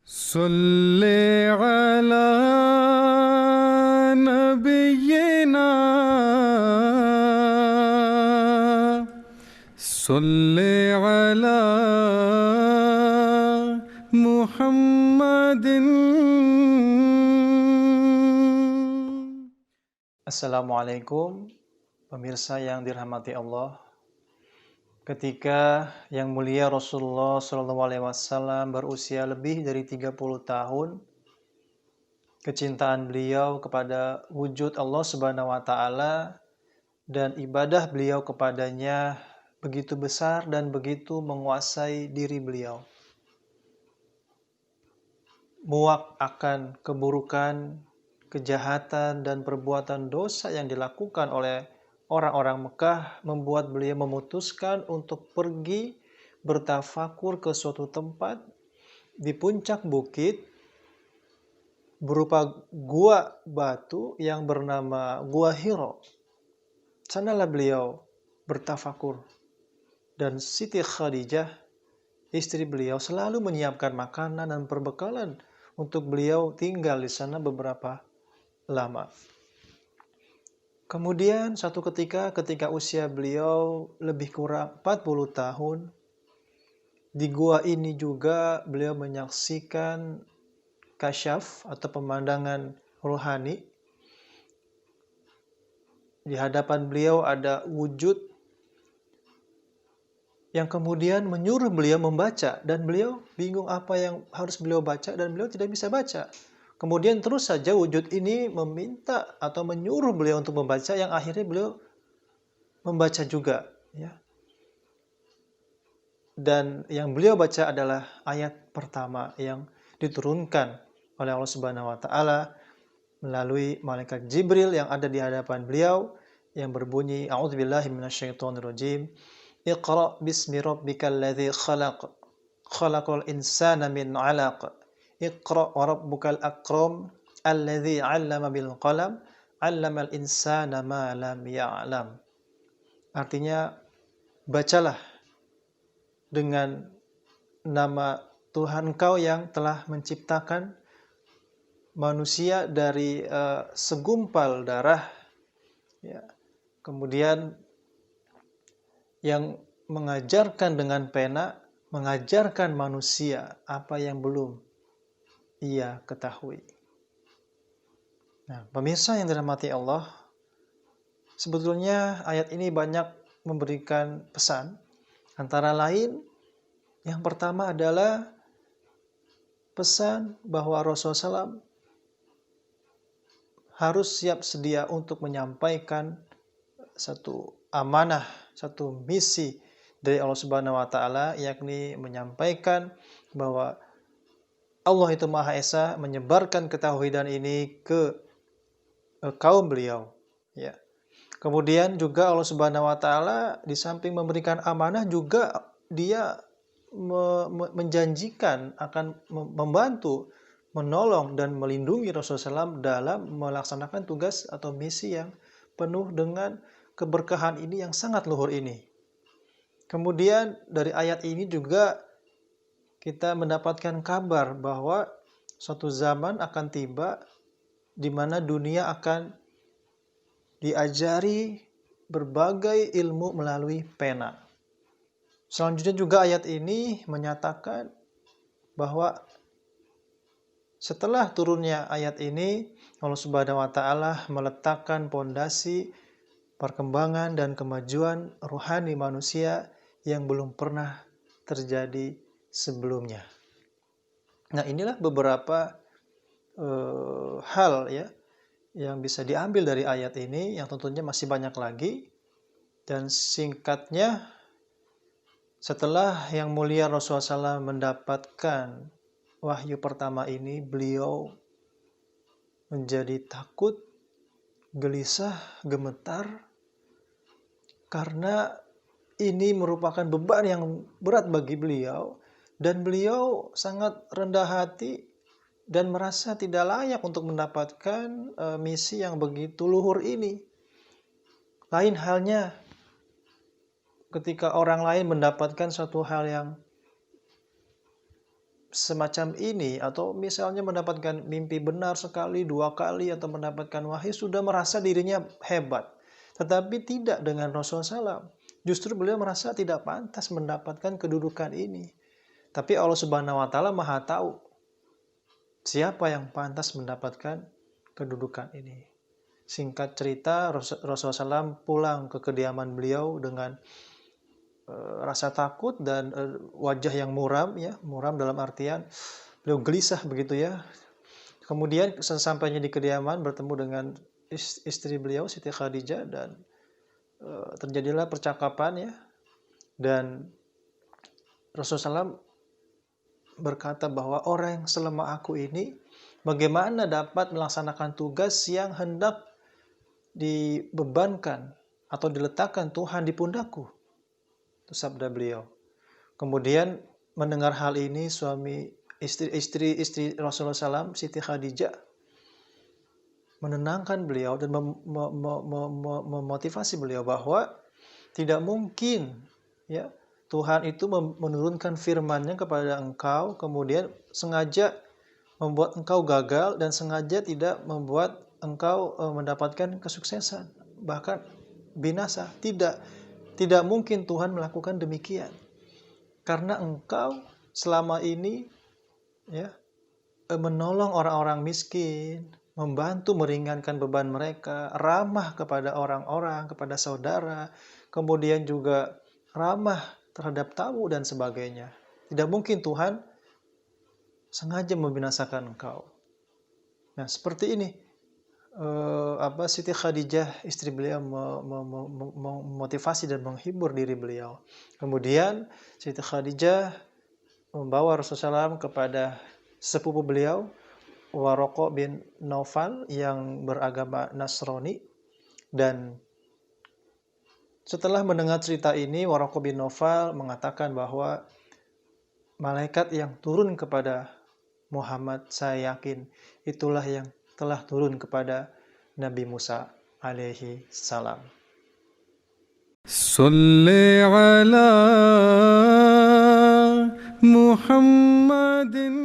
صل على نبينا صل على محمد. Assalamualaikum pemirsa yang dirahmati Allah. Ketika yang mulia Rasulullah SAW berusia lebih dari 30 tahun, kecintaan beliau kepada wujud Allah Subhanahu wa taala dan ibadah beliau kepadanya begitu besar dan begitu menguasai diri beliau. Muak akan keburukan, kejahatan dan perbuatan dosa yang dilakukan oleh orang-orang Mekah membuat beliau memutuskan untuk pergi bertafakur ke suatu tempat di puncak bukit berupa gua batu yang bernama Gua Hiro. Sanalah beliau bertafakur. Dan Siti Khadijah, istri beliau, selalu menyiapkan makanan dan perbekalan untuk beliau tinggal di sana beberapa lama. Kemudian satu ketika usia beliau lebih kurang 40 tahun, di gua ini juga beliau menyaksikan kasyaf atau pemandangan rohani. Di hadapan beliau ada wujud yang kemudian menyuruh beliau membaca, dan beliau bingung apa yang harus beliau baca dan beliau tidak bisa baca. Kemudian terus saja wujud ini meminta atau menyuruh beliau untuk membaca, yang akhirnya beliau membaca juga, ya. Dan yang beliau baca adalah ayat pertama yang diturunkan oleh Allah Subhanahu wa taala melalui malaikat Jibril yang ada di hadapan beliau, yang berbunyi, A'udzubillahi minasyaitonirrajim. Iqra bismi rabbikal ladzi khalaq. Khalaqal insana min 'alaq. Iqra wa rabbukal akram alladzi 'allama bil qalam 'allamal insana ma lam ya'lam. Artinya, bacalah dengan nama Tuhan kau yang telah menciptakan manusia dari segumpal darah, ya. Kemudian yang mengajarkan dengan pena, mengajarkan manusia apa yang belum ia ketahui. Nah, pemirsa yang dirahmati Allah, sebetulnya ayat ini banyak memberikan pesan. Antara lain, yang pertama adalah pesan bahwa Rasulullah SAW harus siap sedia untuk menyampaikan satu amanah, satu misi dari Allah Subhanahu wa taala, yakni menyampaikan bahwa Allah itu Maha Esa, menyebarkan ketauhidan ini ke kaum beliau, ya. Kemudian juga Allah Subhanahu wa taala di samping memberikan amanah juga dia menjanjikan akan membantu, menolong dan melindungi Rasulullah SAW dalam melaksanakan tugas atau misi yang penuh dengan keberkahan ini yang sangat luhur ini. Kemudian dari ayat ini juga kita mendapatkan kabar bahwa suatu zaman akan tiba di mana dunia akan diajari berbagai ilmu melalui pena. Selanjutnya juga ayat ini menyatakan bahwa setelah turunnya ayat ini, Allah Subhanahu wa taala meletakkan pondasi perkembangan dan kemajuan rohani manusia yang belum pernah terjadi sebelumnya. Nah, inilah beberapa hal, ya, yang bisa diambil dari ayat ini, yang tentunya masih banyak lagi. Dan singkatnya, setelah yang mulia Rasulullah SAW mendapatkan wahyu pertama ini, beliau menjadi takut, gelisah, gemetar, karena ini merupakan beban yang berat bagi beliau, dan beliau sangat rendah hati dan merasa tidak layak untuk mendapatkan misi yang begitu luhur ini. Lain halnya ketika orang lain mendapatkan suatu hal yang semacam ini, atau misalnya mendapatkan mimpi benar sekali, 2 kali, atau mendapatkan wahyu, sudah merasa dirinya hebat. Tetapi tidak dengan Rasulullah SAW. Justru beliau merasa tidak pantas mendapatkan kedudukan ini. Tapi Allah Subhanahu wa Ta'ala Maha tahu siapa yang pantas mendapatkan kedudukan ini. Singkat cerita, Rasulullah SAW pulang ke kediaman beliau dengan rasa takut dan wajah yang muram, ya, muram dalam artian beliau gelisah begitu ya. Kemudian sesampainya di kediaman bertemu dengan istri beliau Siti Khadijah, dan terjadilah percakapan, ya. Dan Rasulullah SAW berkata bahwa orang yang selemah aku ini bagaimana dapat melaksanakan tugas yang hendak dibebankan atau diletakkan Tuhan di pundakku. Itu sabda beliau. Kemudian mendengar hal ini, istri Rasulullah SAW, Siti Khadijah, menenangkan beliau dan memotivasi beliau bahwa tidak mungkin, ya, Tuhan itu menurunkan firman-Nya kepada engkau, kemudian sengaja membuat engkau gagal dan sengaja tidak membuat engkau mendapatkan kesuksesan, bahkan binasa. Tidak mungkin Tuhan melakukan demikian. Karena engkau selama ini, ya, menolong orang-orang miskin, membantu meringankan beban mereka, ramah kepada orang-orang, kepada saudara, kemudian juga ramah terhadap tamu dan sebagainya. Tidak mungkin Tuhan sengaja membinasakan engkau. Nah, seperti ini Siti Khadijah, istri beliau, memotivasi dan menghibur diri beliau. Kemudian Siti Khadijah membawa Rasulullah SAW kepada sepupu beliau, Waraqah bin Naufal, yang beragama Nasrani. Dan setelah mendengar cerita ini, Waraqah bin Naufal mengatakan bahwa malaikat yang turun kepada Muhammad, saya yakin itulah yang telah turun kepada Nabi Musa alaihi salam. Salli ala Muhammadin